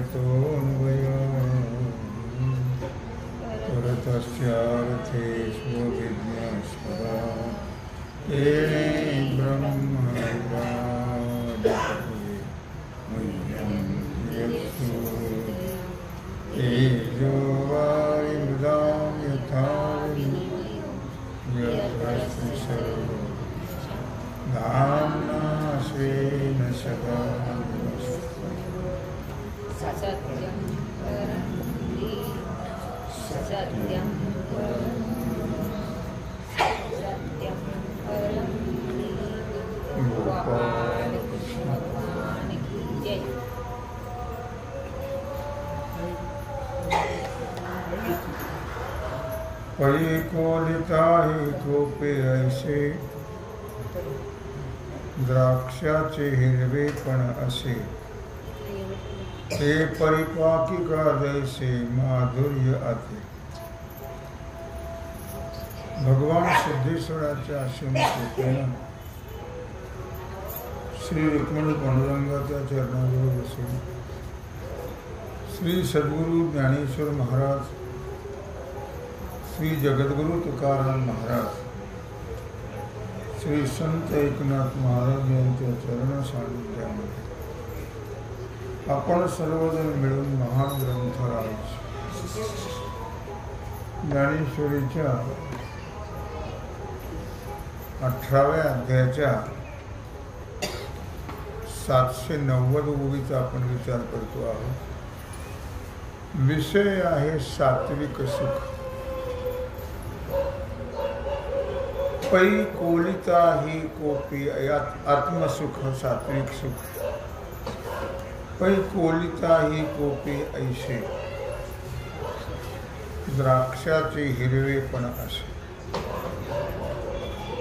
यतोऽन्वयो परतस्यार्थे स्वविज्ञस्वरा येने ब्रह्मविराजते मह्यं यत्सु तेजो वायुमृदां यथा यत्रस्मिन् धाम्ना स्वेन सदा सत्यं परं सत्यं परं गोपाल कृष्ण भगवान की जय। परिकोलिता ही गोपे ऐसे द्राक्षाचे हिरवेपण असे हे परिपाकिका जैसे माधुर्य आते। भगवान सिद्धेश्वराच्या आश्रमकृपेनं श्री रुक्मिणी पांडुरंगाच्या चरणाजवळ बसून श्री सद्गुरु ज्ञानेश्वर महाराज, श्री जगद्गुरु तुकाराम महाराज, श्री संत एकनाथ महाराज यांच्या चरण सान्निध्यामध्ये आपण सर्वजण मिळून महान ग्रंथराज ज्ञानेश्वरीच्या 18व्या अध्यायाच्या 790 ओळीचा आपण विचार करतो आहोत। विषय आहे सात्विक सुख। पै कोलिता ही कोपी आत्मसुख सात्विक सुख। पै कोलिता ही कोपी ऐसे द्राक्षाचे हिरवेपण असे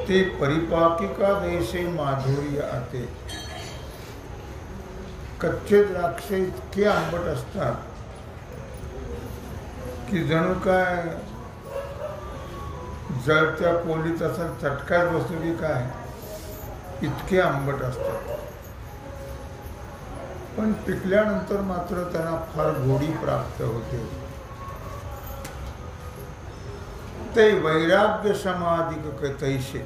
ते परिपाकिका जैसे माधुर्य आते। कच्चे द्राक्ष इतके आंबट असतात की जणू काय जळत्या कोलीत असा चटकाच बसतो की काय, इतके आंबट असतात। पण पिकल्यानंतर मात्र त्यांना फार गोडी प्राप्त होते। ते वैराग्य समाधिक तैसे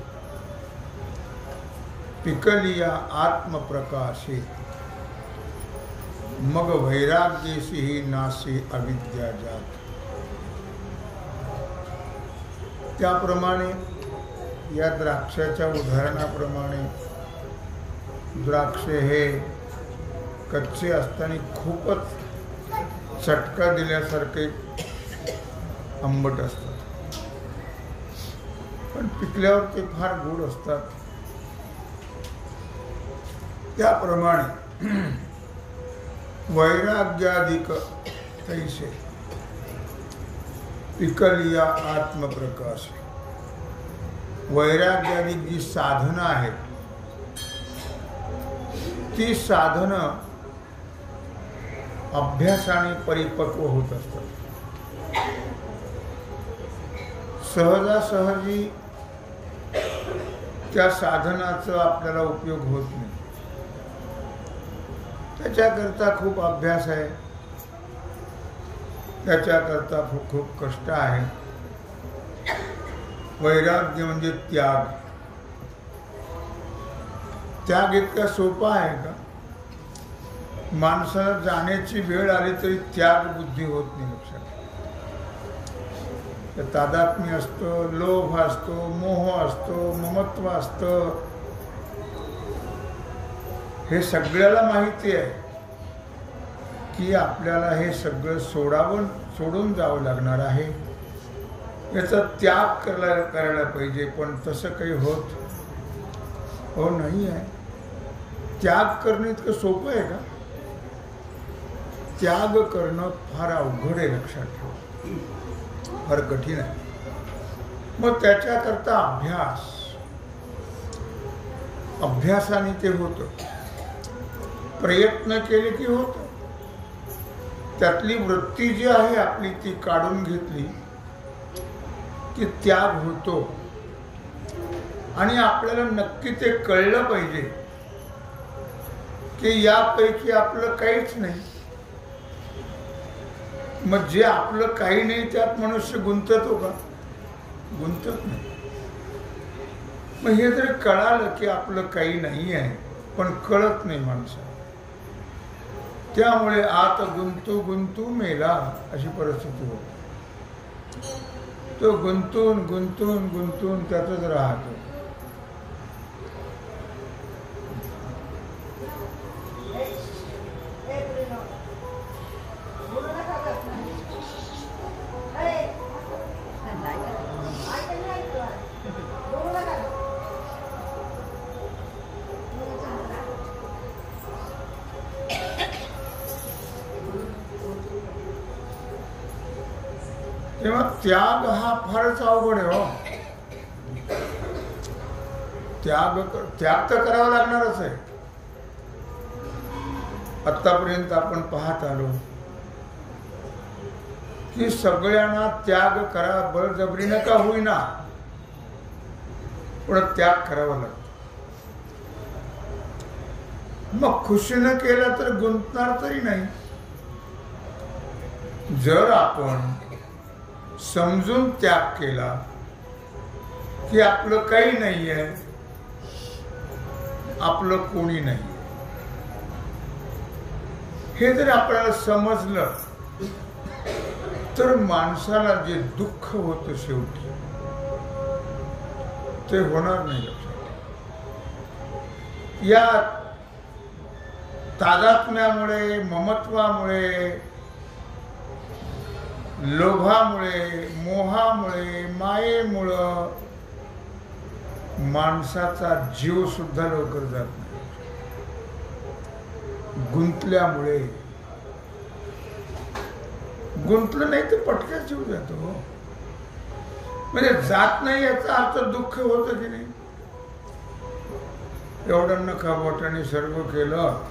पिकलिया आत्मप्रकाशे मग वैराग्येशी ही नासे अविद्या जात। त्याप्रमाणे या द्राक्षाच्या उदाहरणाप्रमाणे द्राक्ष हे कच्चे असताना खूपच चटका दिल्यासारखे आंबट असतात, पण पिकल्यावर ते फार गोड असतात। त्याप्रमाणे वैराग्याधिक तैसे पिकलिया आत्मप्रकाश। वैराग्याधिक जी साधना आहेत ती साधनं अभ्यासाने परिपक्व होत असतात। सहजासहजी त्या साधनाचा आपल्याला उपयोग होत नाही। त्याच्याकरता खूप अभ्यास आहे, त्याच्याकरता खूप कष्ट आहे। वैराग्य म्हणजे त्याग। त्याग इतका सोपा आहे का? माणसाला जाण्याची वेळ आली तरी त्याग बुद्धी होत नाही। लक्षात, तादात्म्य असतं, लोभ असतो, मोह असतो, ममत्व असतं। हे सगळ्याला माहिती आहे की आपल्याला हे सगळं सोडून जावं लागणार आहे, याचा त्याग करायला पाहिजे। पण तसं काही होत नाही आहे। त्याग करणं इतकं सोपं आहे का? त्याग करणं फार अवघड आहे। लक्षात ठेवा, फार कठीण आहे। मग त्याच्याकरता अभ्यासाने ते होतं, प्रयत्न केले की होतं। त्यातली वृत्ती जी आहे आपली ती काढून घेतली की त्याग होतो। आणि आपल्याला नक्की ते कळलं पाहिजे की यापैकी आपलं काहीच नाही, मग जे आपलं काही नाही त्यात मनुष्य गुंततो का? गुंतत नाही. मग हे जर कळालं की आपलं काही नाही आहे, पण कळत नाही माणसाला, त्यामुळे आत गुंतू गुंतू मेला अशी परिस्थिती होती. तो गुंतून गुंतून गुंतून त्यातच राहतो. तेव्हा त्याग हा फारच अवघड आहे हो. त्याग तर करावा लागणारच आहे. आतापर्यंत आपण पाहत आलो की सगळ्यांना त्याग करा, बळजबरीनं का होईना, पण त्याग करावा लागतो. मग खुशीनं केला तर गुंतणार तरी नाही. जर आपण समजून त्याग केला की आपलं काही नाही आहे, आपलं कोणी नाही, हे जर आपल्याला समजलं तर माणसाला जे दुःख होतं शेवटी ते होणार नाही. या तादात्म्यामुळे, ममत्वामुळे, लोभामुळे, मोहामुळे, मायेमुळं माणसाचा जीव सुद्धा लवकर जात नाही. गुंतल्यामुळे, गुंतलं नाही तर पटकन जीव जातो. म्हणजे जात नाही याचा अर्थ दुःख होतं की नाही. एवढं नखाबोटाने सर्व केलं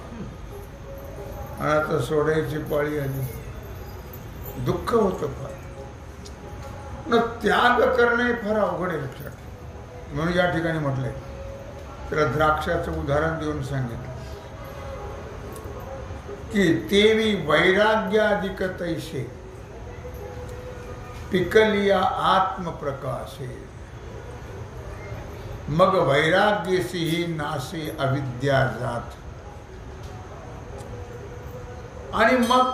आणि आता सोडायची पाळी आली, दुःख होतं फार. न त्याग करणे फार अवघड आहे लक्षात. म्हणून या ठिकाणी म्हटलंय, त्याला द्राक्षाचं उदाहरण देऊन सांगितलं की तेवी वैराग्याधिक तैसे पिकलिया आत्मप्रकाशे मग वैराग्यसी ही नासे अविद्या जात. आणि मग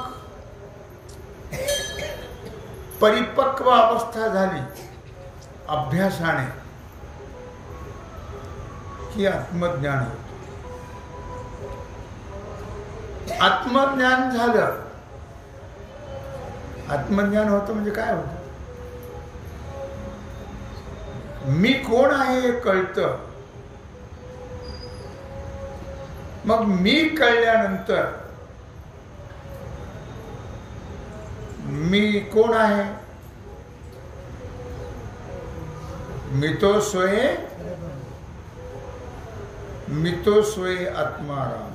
परिपक्व अवस्था झाली अभ्यासाने की आत्मज्ञान होतं. आत्मज्ञान झालं. आत्मज्ञान होतं म्हणजे काय होतं? मी कोण आहे हे कळतं. मग मी कळल्यानंतर मी कोण आहे? मी तो सोय आत्माराम.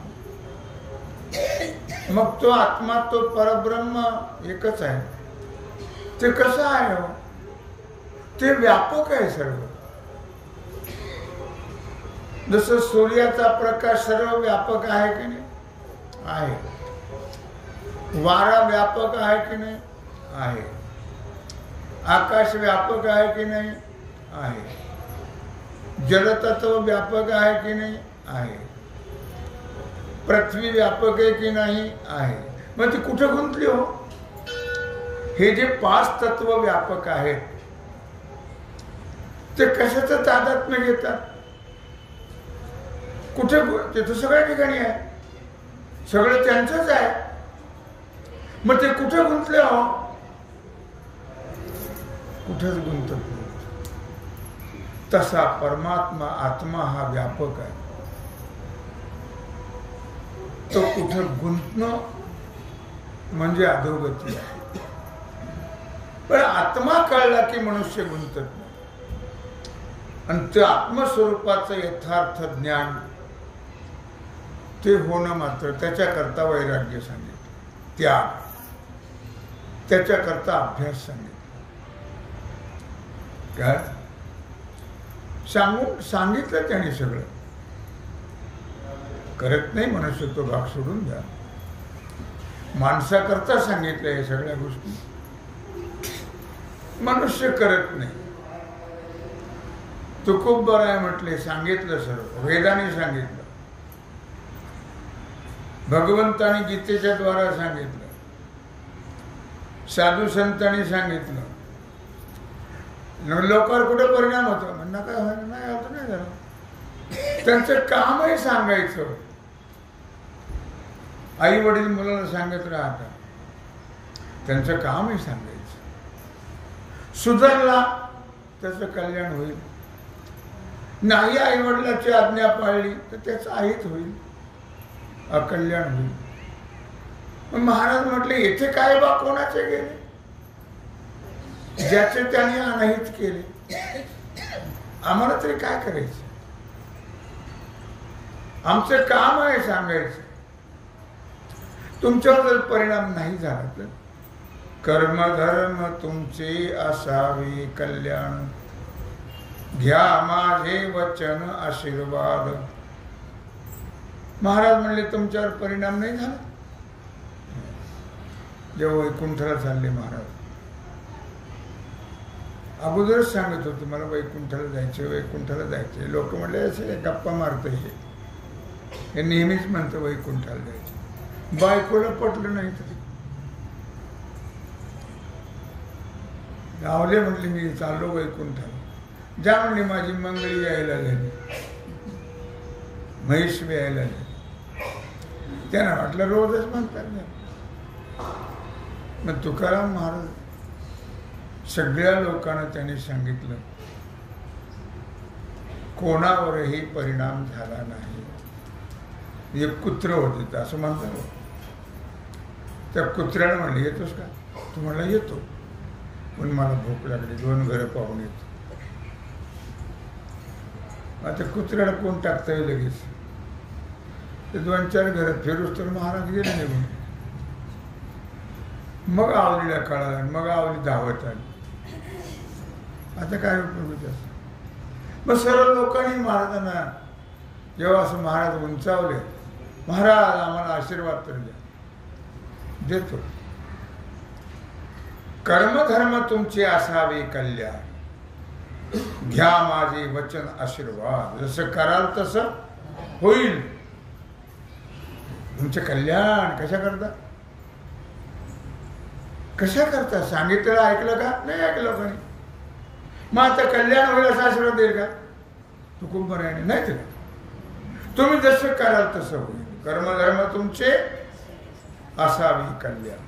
मग तो आत्मा, तो परब्रह्म एकच आहे. ते कसं आहे हो? ते व्यापक आहे सर्व. जसं सूर्याचा प्रकाश सर्व व्यापक आहे की नाही? आहे. वारा व्यापक आहे की नाही? आहे. आकाश व्यापक आहे की नाही? आहे. जलतत्व व्यापक आहे की नाही? आहे. पृथ्वी व्यापक आहे की नाही? आहे. मग ती कुठे गुंतली हो? हे जे 5 तत्व व्यापक आहेत ते कशाचं तादात्म्य घेतात? कुठे? ते तर सगळ्या ठिकाणी आहे, सगळं त्यांचंच आहे. मग ते कुठे गुंतले हो? कुठेच गुंतत नाही. तसा परमात्मा, आत्मा हा व्यापक आहे. तो कुठे गुंतणं म्हणजे अधोगती आहे. पण आत्मा कळला की मनुष्य गुंतत नाही. आणि ते आत्मस्वरूपाचं यथार्थ ज्ञान ते होणं मात्र त्याच्याकरता वैराग्य सांगितलं, त्याग, त्याच्याकरता अभ्यास सांगितलं. काय सांगितलं त्याने सगळं. करत नाही मनुष्य, तो भाग सोडून द्या. माणसाकरता सांगितलं हे सगळ्या गोष्टी. मनुष्य करत नाही. तुकोबराय म्हटले, सांगितलं सर्व, वेदाने सांगितलं, भगवंताने गीतेच्या द्वारा सांगितलं, साधू संतांनी सांगितलं. लोकांवर कुठे परिणाम होतो म्हणणं काय नाही होत, नाही झालं. त्यांचं कामही सांगायचं. आई वडील मुलाला सांगत राहतात, त्यांचं कामही सांगायचं. सुधारला त्याचं कल्याण होईल. नाही आई वडिलाची आज्ञा पाळली तर त्याचं अहित होईल, अकल्याण होईल. मग महाराज म्हटले, येथे काय बा कोणाचे गेले, ज्याचे त्याने अनहित केले. आम्हाला तरी काय करायचं? आमचं काम आहे सांगायचं. तुमच्यावर जर परिणाम नाही झाला तर कर्मधर्म तुमचे असावे कल्याण, घ्या माझे वचन आशीर्वाद. महाराज म्हणले, तुमच्यावर परिणाम नाही झाला. जेव्हा वैकुंठाला चालले महाराज, अगोदरच सांगत होते मला वैकुंठाला जायचे, वैकुंठाला जायचे. लोक म्हणले असे गप्पा मारतोय, हे नेहमीच म्हणतं वैकुंठाला जायचे. बायकोला पटलं नाही तरी गावले, म्हटले मी चाललो वैकुंठाला. जा म्हणले, माझी मंगळी यायला लागली, म्हैस यायला लागली. त्यांना वाटलं रोजच म्हणतात ना. मग तुकाराम महाराज सगळ्या लोकांना त्यांनी सांगितलं, कोणावरही परिणाम झाला नाही. एक कुत्र होते असं म्हणतात. त्या कुत्र्याला म्हणले, येतोस का? तू म्हणला येतो, पण मला भूक लागली, 2 घरं पाहून येतो. आता कुत्र्याला कोण टाकता येईल लगेच? ते 2-4 घरात फिरूस तर महाराज गेले निघून. मग आवलीला कळाला, मग आवली धावत आली. आता काय उपयोग त्याचा? मग सर्व लोकांनी महाराजांना जेव्हा असं महाराज उंचावले, महाराज आम्हाला आशीर्वाद तर द्या. देतो. कर्मधर्म तुमचे असावे कल्याण, घ्या माझे वचन आशीर्वाद. जसं कराल तसं होईल. तुमचे कल्याण कशा करता? कशा करता? सांगितलेलं ऐकलं का? नाही ऐकलं कोणी. मग आता कल्याण होईल असा आशीर्वाद देईल का? तू खूप बरं आहे. नाही ते तुम्ही जसं कराल तसं होईल. कर्मधर्म तुमचे असावी कल्याण,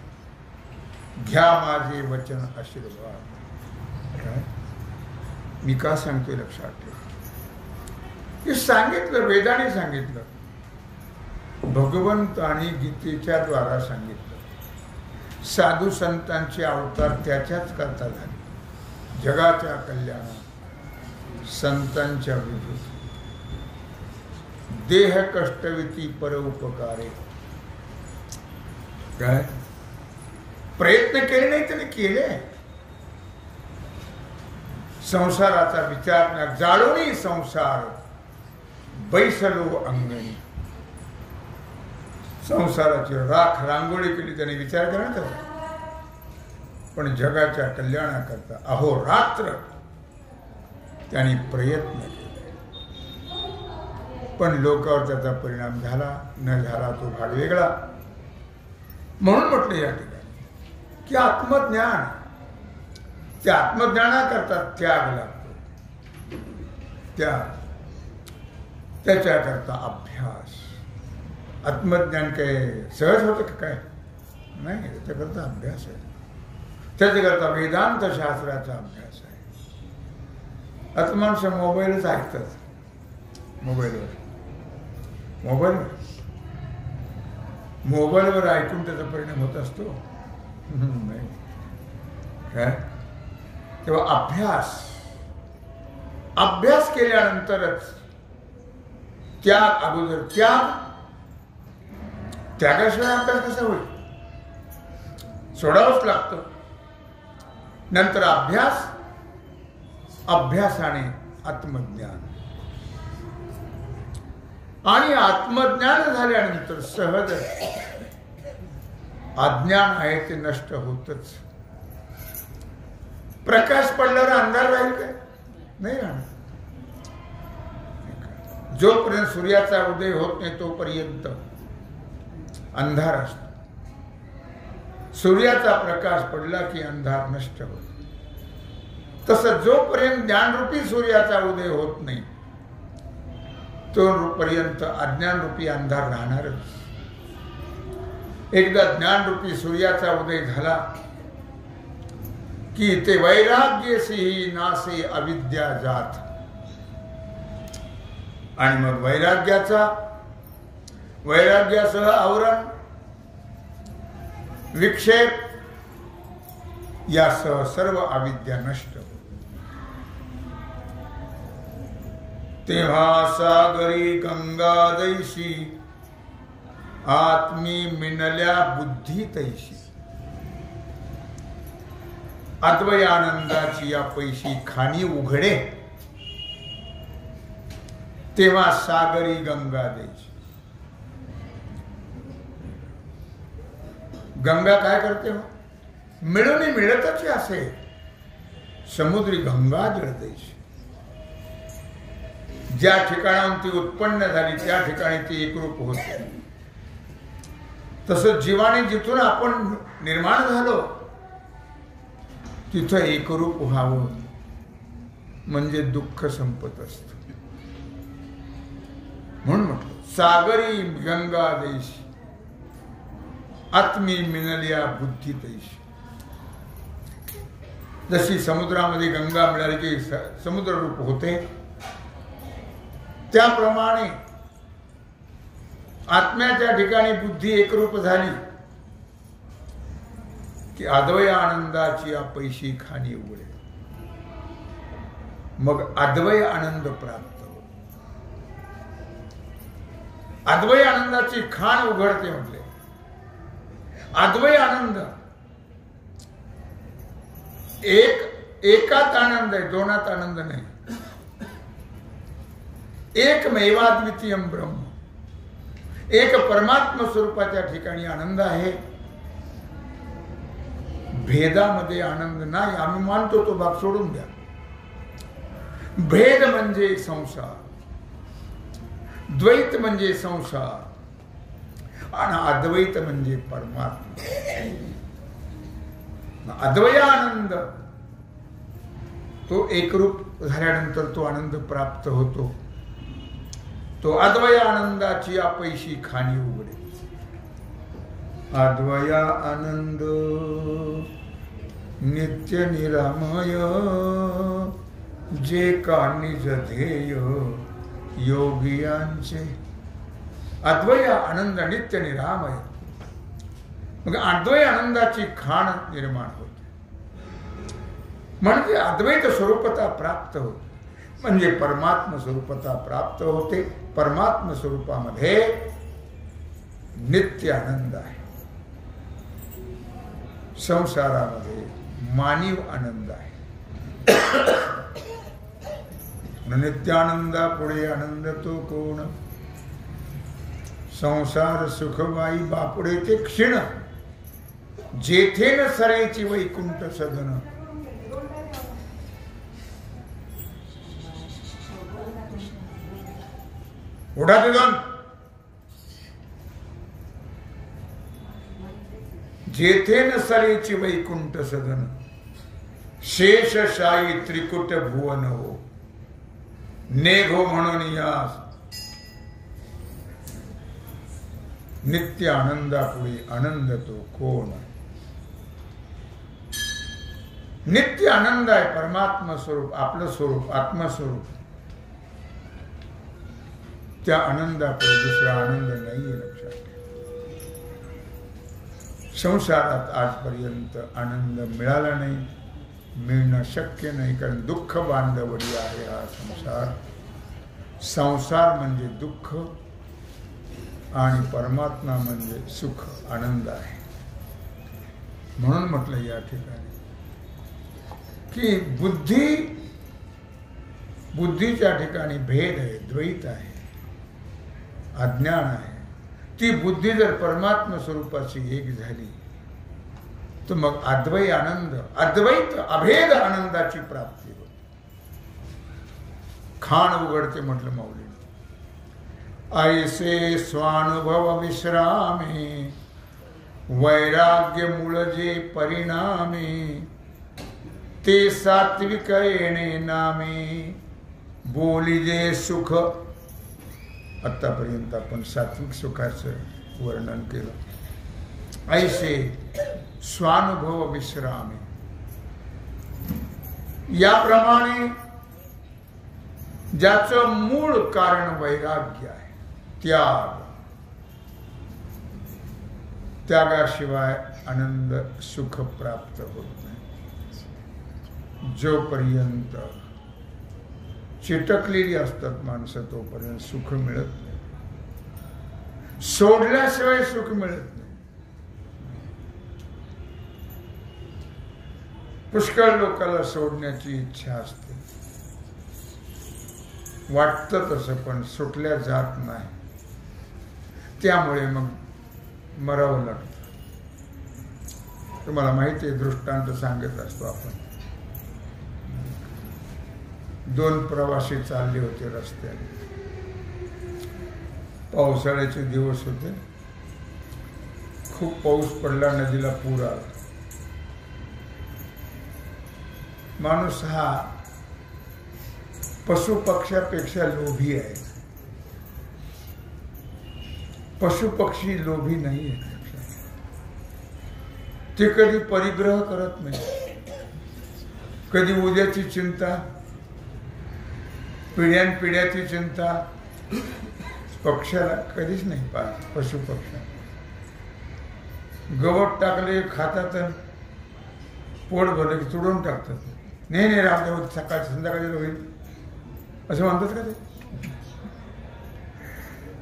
घ्या माझे वचन आशीर्वाद. काय मी का सांगतोय लक्षात ठेव. हे सांगितलं, वेदाने सांगितलं, भगवंताने गीतेच्या द्वारा सांगितलं. साधू संतांचे अवतार त्याच्याच करता झाले. जगाच्या कल्याणात संतांच्या विभूती, देह कष्टविती पर उपकारे. काय प्रयत्न केले नाही त्याने केले. संसाराचा विचार न जाळोनी संसार बैसलो अंगणी. संसाराची राख रांगोळी केली त्याने, विचार करा ना. पण जगाच्या कल्याणाकरता अहोरात्र त्यांनी प्रयत्न केले. पण लोकांवर त्याचा परिणाम झाला न झाला तो भाग वेगळा. म्हणून म्हटलं या ठिकाणी की आत्मज्ञान, त्या आत्मज्ञानाकरता त्याग लागतो. त्याच्याकरता अभ्यास. आत्मज्ञान काय सहज होतं का? काय नाही, त्याच्याकरता अभ्यास आहे. त्याच्याकरता वेदांत शास्त्राचा अभ्यास आहे. आता माणसं मोबाईलच ऐकतात. मोबाईलवर ऐकून त्याचा परिणाम होत असतो नाही काय? तेव्हा अभ्यास केल्यानंतरच त्याग. अगोदर त्यागाशिवाय अभ्यास कसा होईल? सोडावंच लागतं. नंतर अभ्यासाने आत्मज्ञान, आणि आत्मज्ञान झाल्यानंतर सहज अज्ञान आहे ते नष्ट होतच. प्रकाश पडल्यावर अंधार राहील काय? नाही राहणार. जोपर्यंत सूर्याचा उदय होत नाही तोपर्यंत अंधार असतो. सूर्याचा प्रकाश पडला की अंधार नष्ट होतो. तसं जोपर्यंत ज्ञानरूपी सूर्याचा उदय होत नाही तोपर्यंत अज्ञानरूपी अंधार राहणारच. एकदा ज्ञानरूपी सूर्याचा उदय झाला की ते वैराग्येसी नासे अविद्या जात. आणि मग वैराग्यासह आवरण, विक्षेप यासह सर्व अविद्या नष्ट. तेव्हा सागरी गंगादैशी आत्मी मिनल्या बुद्धी तैशी. अद्वयानंदाची या पैशी खाणी उघडे तेव्हा सागरी गंगा द्यायची. गंगा काय करते हो? मिळून मिळतच असे समुद्री गंगा जळतेशी. ज्या ठिकाणाहून ती उत्पन्न झाली त्या ठिकाणी ती एकरूप होते. तसं जीवाने जिथून आपण निर्माण झालो तिथं एकरूप व्हावं म्हणजे दुःख संपत असत. म्हणून म्हटलं सागरी गंगा देशी आत्मी मिनल्या बुद्धी तैशी. जशी समुद्रामध्ये गंगा मिळाली की समुद्र रूप होते त्याप्रमाणे आत्म्याच्या ठिकाणी बुद्धी एकरूप झाली की अद्वय आनंदाची पैशी खाणी उघडे. मग अद्वय आनंद प्राप्त हो. अद्वय आनंदाची खाण उघडते म्हटले. अद्वय आनंद एकात आनंद आहे, दोनात आनंद नाही. एकमेवाद्वितीयम ब्रह्म, एक परमात्मा स्वरूपाच्या ठिकाणी आनंद आहे. भेदामध्ये आनंद नाही. आम्ही मानतो तो भाग सोडून द्या. भेद म्हणजे संसार, द्वैत म्हणजे संसार आणि अद्वैत म्हणजे परमात्मा. अद्वय आनंद तो एकरूप झाल्यानंतर तो आनंद प्राप्त होतो. तो अद्वय आनंदाची पैशी खाणी उघडे. अद्वया आनंद नित्य निरामय जे का निज ध्येय योगियांचे. अद्वय आनंद नित्य निरामय. मग अद्वय आनंदाची खाण निर्माण होते म्हणजे अद्वैत स्वरूपता प्राप्त होते. म्हणजे परमात्म स्वरूपता प्राप्त होते. परमात्म स्वरूपामध्ये नित्य आनंद आहे. संसारामध्ये मानव आनंद आहे. नित्यानंदा पुढे आनंद तो कोण. संसार सुखवाई बापुडे ते क्षीण जेथे न सरेची वैकुंठ सदन. उडा दिदन जेथे न सरेची वैकुंठ सदन. शेषशाही त्रिकुट भुवन हो नेघो म्हणून यास. नित्य आनंदापुढे आनंद तो कोण. नित्य आनंद आहे परमात्मा स्वरूप, आपलं स्वरूप, आत्मस्वरूप. त्या आनंदापुढे दुसरा आनंद नाहीये. लक्षात संसारात आजपर्यंत आनंद मिळाला नाही, मिळणं शक्य नाही. कारण दुःख बांधवडी आहे हा संसार. संसार म्हणजे दुःख आणि परमात्मा म्हणजे सुख आनंद आहे. म्हणून म्हटलं या ठिकाणी की बुद्धीच्या ठिकाणी भेद आहे, द्वैत आहे, अज्ञान आहे. ती बुद्धी जर परमात्मा स्वरूपाची एक झाली तर मग अद्वैत अभेद आनंदाची प्राप्ती होते. खाण उघडते म्हटलं माऊली. ऐसे स्वानुभव विश्रामे वैराग्य मूळ जे परिणामे ते सात्विक येणे नामे बोलिजे सुख. आतापर्यंत आपण सात्विक सुखाचं वर्णन केलं. ऐसे स्वानुभव विश्रामे, याप्रमाणे ज्याचं मूळ कारण वैराग्य आहे, त्याग, त्यागाशिवाय आनंद सुख प्राप्त होत नाही. जोपर्यंत चिटकलेली असतात माणसं तोपर्यंत सुख मिळत नाही. सोडल्याशिवाय सुख मिळत नाही. पुष्कळ लोकांना सोडण्याची इच्छा असते, वाटतं तसं, पण सुटल्या जात नाही. त्यामुळे मग मरावं लागतं. तुम्हाला माहिती आहे, दृष्टांत सांगत असतो आपण. 2 प्रवासी चालले होते रस्त्याने. पावसाळ्याचे दिवस होते. खूप पाऊस पडला, नदीला पूर आला. माणूस हा पशुपक्ष्यापेक्षा लोभी आहे. पशुपक्षी लोभी नाही आहे. ते कधी परिग्रह करत नाही, कधी उद्याची चिंता, पिढ्यानपिढ्याची चिंता पक्षाला कधीच नाही पाहत. पशुपक्ष गवत टाकले खातात, पोट भरलं की तुडून टाकतात. नाही रामदेव सकाळ संध्याकाळी होईल असं म्हणतात का ते?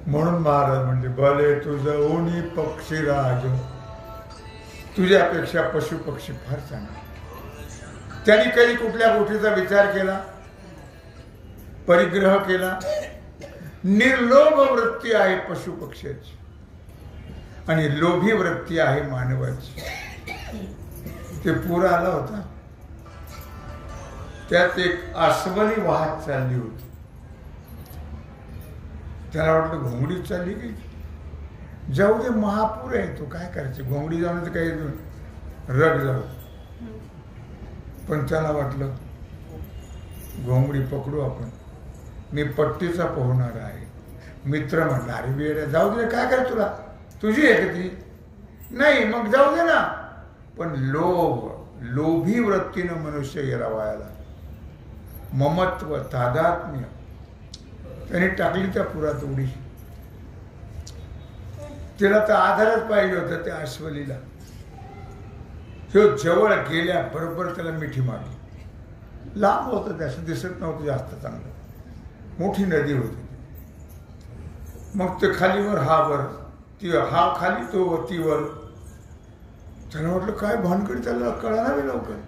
म्हणून महाराज म्हणजे भले तुझं ओणी पक्षीराज, तुझ्यापेक्षा पशुपक्षी फार चांगला. त्यांनी कधी कुठल्या गोष्टीचा विचार केला, परिग्रह केला? निर्लोभ वृत्ती आहे पशुपक्ष्याची आणि लोभी वृत्ती आहे मानवाची. ते पूर आला होता, त्यात एक अस्वली वाहत चालली होती. त्याला वाटलं घोंगडीत चालली की जाऊ दे, महापूर आहे, तो काय करायचं, घोंगडी जाऊन तर काही रग जाऊ. पण त्याला वाटलं घोंगडी पकडू आपण, मी पट्टीचा पोहणार आहे. मित्र म्हणला, अरे वेड्या, जाऊ दे, काय कर, तुला तुझी आहे का ती? नाही, मग जाऊ दे ना. पण लोभी वृत्तीनं मनुष्य गेला वायाला. ममत्व, तादात्म्य त्याने टाकली त्या पुरात उडी. तिला तर आधारच पाहिजे होता त्या अस्वलीला. तो जवळ गेल्या बरोबर त्याला मिठी मारली. लांब होतं, त्याचं दिसत नव्हतं जास्त चांगलं. मोठी नदी होती. मग ते खालीवर हा वर, ती हा खाली, तो ती वर. त्याला म्हटलं काय भानगड, त्याला कळणार नाही लवकर.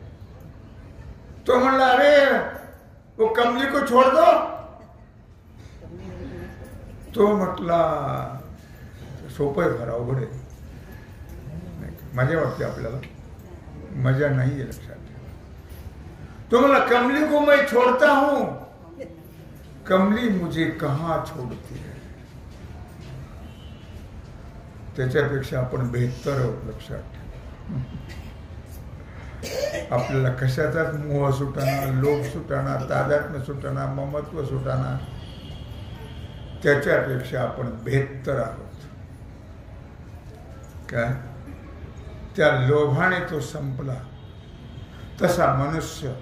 तो म्हणला, अरे वो कमली को छोड़ दो. तो म्हटला सोपं आहे, फार अवघड आहे. मजा वाटते आपल्याला, मजा नाही आहे, लक्षात ठेवा. तो म्हणला, कमली को मैं छोड़ता हूं, कमली मुझे कहां छोड़ती है. त्याच्यापेक्षा आपण बेहतर आहोत, लक्षात ठेवा. आपल्याला कशाचाच मोह सुटाना, लोभ सुटाना, तादात्म्य सुटाना, ममत्व सुटाना. त्याच्यापेक्षा आपण बेहतर आहोत. काय त्या लोभाने तो संपला. तसा मनुष्य,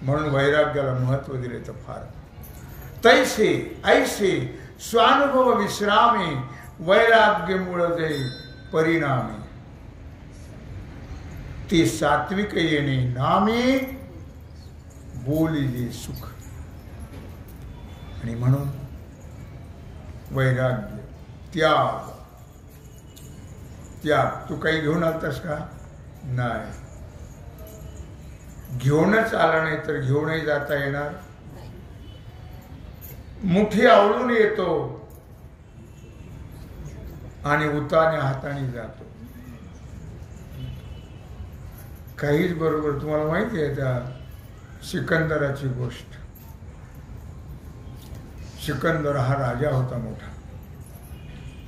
म्हणून वैराग्याला महत्व दिले तर फार. तैसे ऐसे स्वानुभव विश्रामे वैराग्य मूळ दे परिणामे ते सात्विक येणे नामे बोलिले सुख. आणि म्हणून वैराग्य, त्याग. तू काही घेऊन आलतास का? नाही. घेऊनच आला नाही तर घेऊनही जाता येणार. मुठी आवळून येतो आणि उताने हाताने जातो. काहीच बरोबर. तुम्हाला माहिती आहे त्या सिकंदराची गोष्ट. सिकंदर हा राजा होता मोठा.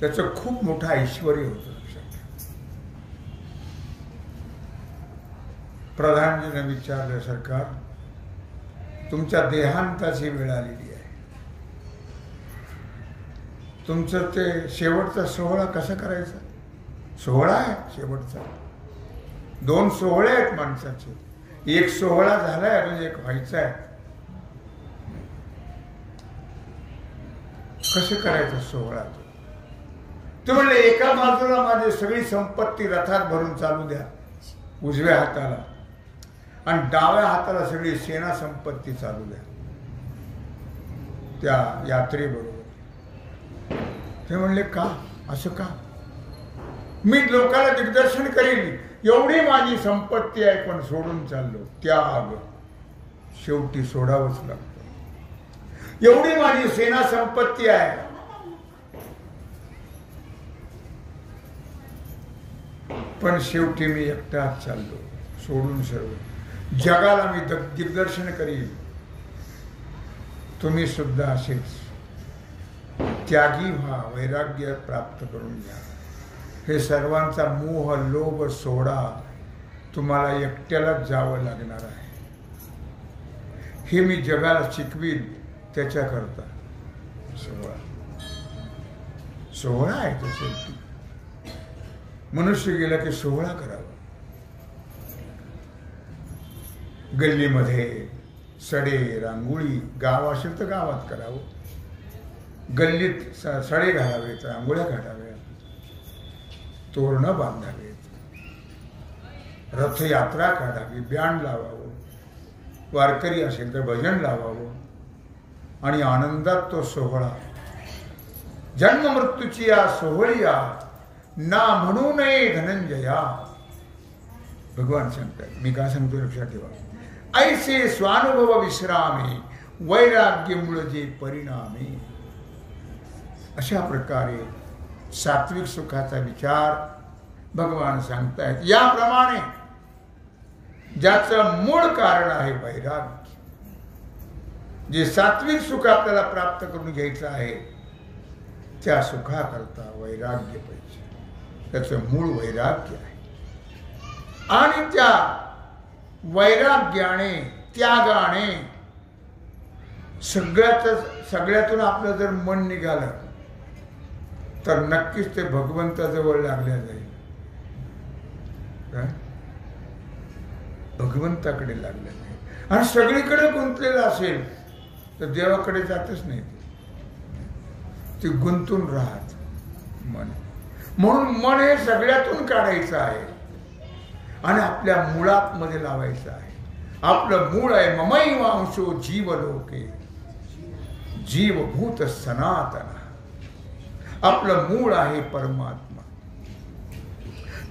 त्याचं खूप मोठं ऐश्वर होतं. प्रधानजीने विचारलं, सरकार तुमच्या देहांताची वेळ आलेली आहे, तुमचं ते शेवटचा सोहळा कसा करायचा? सोहळा आहे शेवटचा. 2 सोहळे आहेत माणसाचे. एक सोहळा झालाय, अजून एक व्हायचा आहे. कसं करायचा सोहळा? ते म्हणले, एका बाजूला माझी सगळी संपत्ती रथात भरून चालू द्या उजव्या हाताला, आणि डाव्या हाताला सगळी सेना संपत्ती चालू द्या त्या यात्रेबरोबर. ते म्हणले, का? असं का? मी लोकांना दिग्दर्शन करीन, एवढी माझी संपत्ती आहे, पण सोडून चाललो. त्याग शेवटी सोडावंच लागतं. एवढी माझी सेना संपत्ती आहे, पण शेवटी मी एकटाच चाललो, सोडून सर्व. जगाला मी दिग्दर्शन करीन, तुम्ही सुद्धा असेच त्यागी व्हा, वैराग्य प्राप्त करून घ्या. हे सर्वांचा मोह लोभ सोडा, तुम्हाला एकट्यालाच जावं लागणार आहे. हे मी जगाला शिकवीन. त्याच्याकरता सोहळा आहे तो. शेवटी मनुष्य गेला की सोहळा करावा. गल्लीमध्ये सडे रांगोळी, गाव असेल तर गावात करावं. गल्लीत सडे घालावेत, रांगोळ्या काढाव्या, तोरणं बांधावेत, रथयात्रा काढावी, बँड लावावं, वारकरी असेल तर भजन लावावं, आणि आनंदात तो सोहळा. जन्म मृत्यूची या सोहळीया, ना म्हणू नये धनंजया. भगवान सांगतात. मी का सांगतो लक्षात ठेवा. ऐसे स्वानुभव विश्रामे, वैराग्य मुळजे परिणामे. अशा प्रकारे सात्विक सुखाचा विचार भगवान सांगतायत. याप्रमाणे ज्याचं मूळ कारण आहे वैराग्य, जे सात्विक सुख आपल्याला प्राप्त करून घ्यायचं आहे, त्या सुखाकरता वैराग्य पाहिजे. त्याचं मूळ वैराग्य आहे. आणि त्या वैराग्याने, त्यागाने सगळ्यातून आपलं जर मन निघालं तर नक्कीच ते भगवंताजवळ लागल्या जाईल. भगवंताकडे लागलं जाईल. आणि सगळीकडे गुंतलेलं असेल तर देवाकडे जातच नाही. ते गुंतून राहत मन. म्हणून मन हे सगळ्यातून काढायचं आहे आणि आपल्या मुळात मध्ये लावायचं आहे. आपलं मूळ आहे ममैवांशो जीवलोके, जीवभूत सनातन. आपलं मूळ आहे परमात्मा.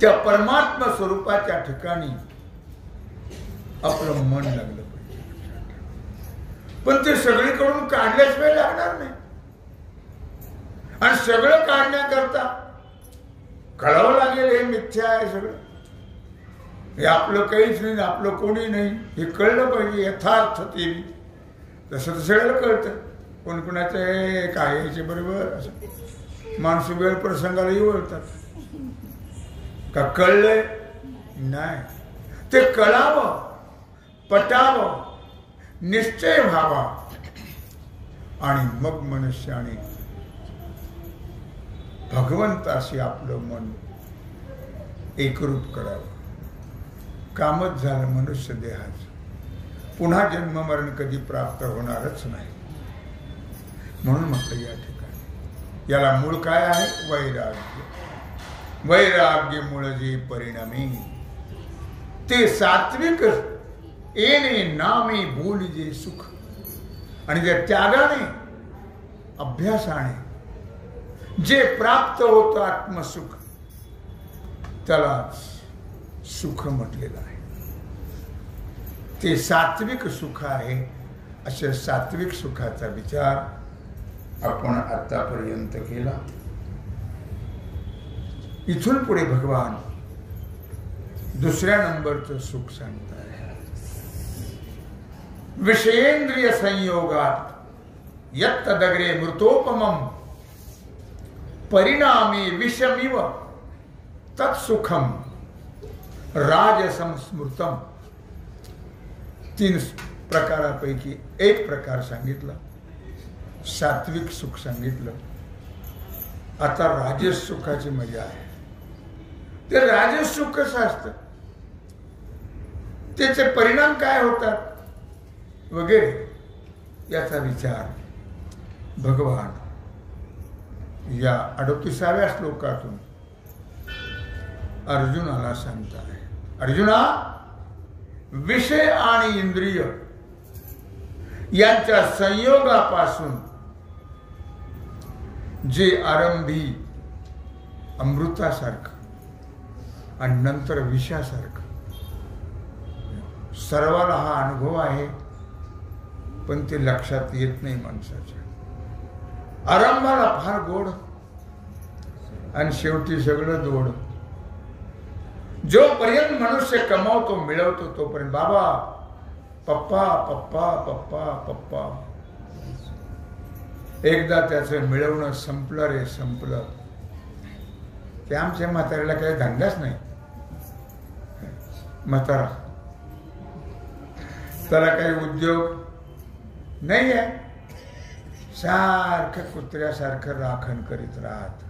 त्या परमात्मा स्वरूपाच्या ठिकाणी आपलं मन लागलं पाहिजे. पण ते सगळीकडून काढल्याशिवाय लागणार नाही. आणि सगळं काढण्याकरता कळावं लागेल हे मिथ्या आहे सगळं, हे आपलं काहीच नाही, आपलं कोणी नाही, हे कळलं पाहिजे यथार्थतेने. तसं तर सगळ्याला कळतं. कोणकोणाचं हे काय याचे बरोबर असं माणसं वेळ प्रसंगालाही वळतात. का कळलंय? नाही. ते कळावं, पटावं, निश्चय व्हावा, आणि मग मनुष्याने भगवंताशी आपलं मन एकरूप करावं. कामच झालं मनुष्य देहाचं. पुन्हा जन्म मरण कधी प्राप्त होणारच नाही. म्हणून म्हटलं या ठिकाणी याला मूळ काय आहे? वैराग्य. वैराग्य मूळ जे परिणामी ते सात्विक येणे नामे बोलिजे सुख. आणि त्या त्यागाने, अभ्यासाने जे प्राप्त होतं आत्मसुख, त्यालाच सुख म्हटलेलं आहे. ते सात्विक सुख आहे. अशा सात्विक सुखाचा विचार आपण आतापर्यंत केला. इथून पुढे भगवान दुसऱ्या नंबरचं सुख सांगताय. विषयेंद्रिय संयोगात यत्तदग्रे मृतोपमम परिणामी विषमिव तत्सुखम राजसं स्मृतम. 3 प्रकारापैकी एक प्रकार सांगितला, सात्विक सुख सांगितलं. आता राजस सुखाची मजा आहे. ते राजस सुख कसं असतं, त्याचे परिणाम काय होतात वगैरे याचा विचार भगवान या 38व्या श्लोकातून अर्जुनाला सांगताय. अर्जुना, विषय आणि इंद्रिय यांच्या संयोगापासून जे आरंभी अमृतासारखं आणि नंतर विषासारखं, सर्वाला हा अनुभव आहे, पण ते लक्षात येत नाही माणसाच्या. आरंभाला फार गोड आणि शेवटी सगळं दोड. जोपर्यंत मनुष्य कमावतो, मिळवतो, तोपर्यंत बाबा पप्पा पप्पा पप्पा पप्पा. एकदा त्याचं मिळवणं संपलं रे, संपलं, ते आमच्या म्हाताऱ्याला काही धंदाच नाही. म्हातारा, त्याला काही उद्योग नाही आहे, सारखं कुत्र्यासारखं राखण करीत राहत.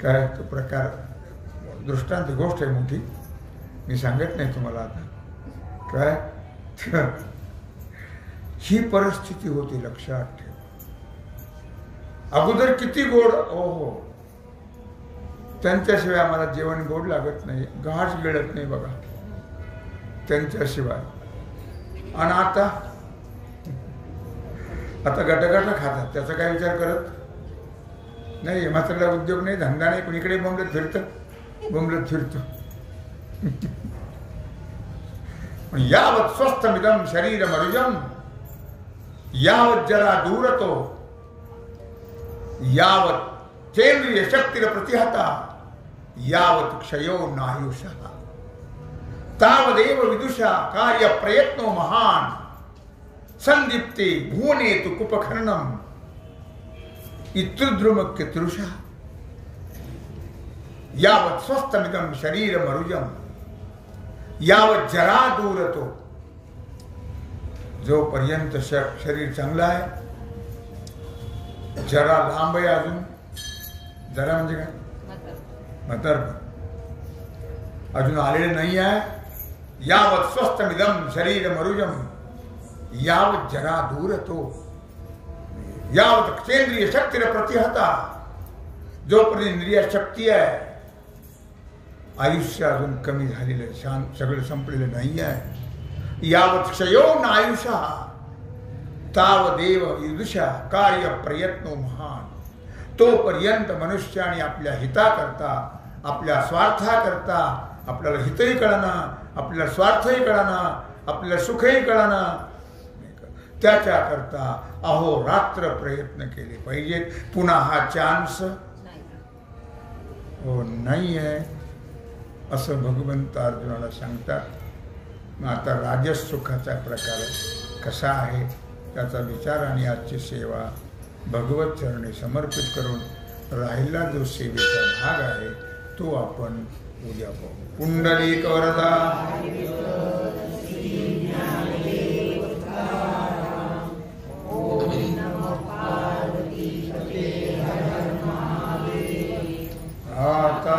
काय तो प्रकार, दृष्टांत गोष्ट आहे मोठी, मी सांगत नाही तुम्हाला आता. काय ही परिस्थिती होती, लक्षात ठेव. अगोदर किती गोड, ओहो, त्यांच्याशिवाय आम्हाला जेवण गोड लागत नाही, घास गिळत नाही बघा त्यांच्याशिवाय. आणि आता गटगट खातात, त्याचा काय विचार करत नाही. मात्र उद्योग नाही, धंदा नाही, कुणीकडे बोंबलत फिरत. यावत स्वस्थमिदम शरीर मरुजम यावत जरा दूरतो यावत चेंद्रिय शक्तिर प्रतिहता यावत क्षयो नायुषः तावदेव विदुषा कार्य प्रयत्नो महान संदीप्ते भुवने तु कुपखननम इत्रुद्रुमक्य तृषा यावत स्वस्थमिदम शरीर मरुजम यावत जरा दूरतो. जोपर्यंत शरीर चांगलं आहे, जरा लांब आहे अजून. जरा म्हणजे काय, म्हातारपण अजून आलेलं नाही आहे. यावत स्वस्थमिदम शरीर मरुजम यावत जरा दूरतो यावत केंद्रीय शक्तीला प्रतिहता. जोपर्यंत इंद्रिय शक्ती आहे, आयुष्य अजून कमी झालेलं, सगळं संपलेलं नाही आहे. यावत क्षयो नायुषः तावदेव विदुषा कार्य प्रयत्नो महान. तोपर्यंत मनुष्याने आपल्या हिताकरता, आपल्या स्वार्थाकरता, आपल्याला हितही कळना, आपल्याला स्वार्थही कळना, आपल्याला सुखही कळना, त्याच्याकरता अहोरात्र प्रयत्न केले पाहिजेत. पुन्हा हा चान्स हो नाही आहे असं भगवंत अर्जुनाला सांगतात. आता राजस सुखाचा प्रकार कसा आहे त्याचा विचार आणि आजची सेवा भगवत चरणी समर्पित करून राहिला जो सेवेचा भाग आहे तो आपण उद्या पाहू. पुंडलिक वरदा. आता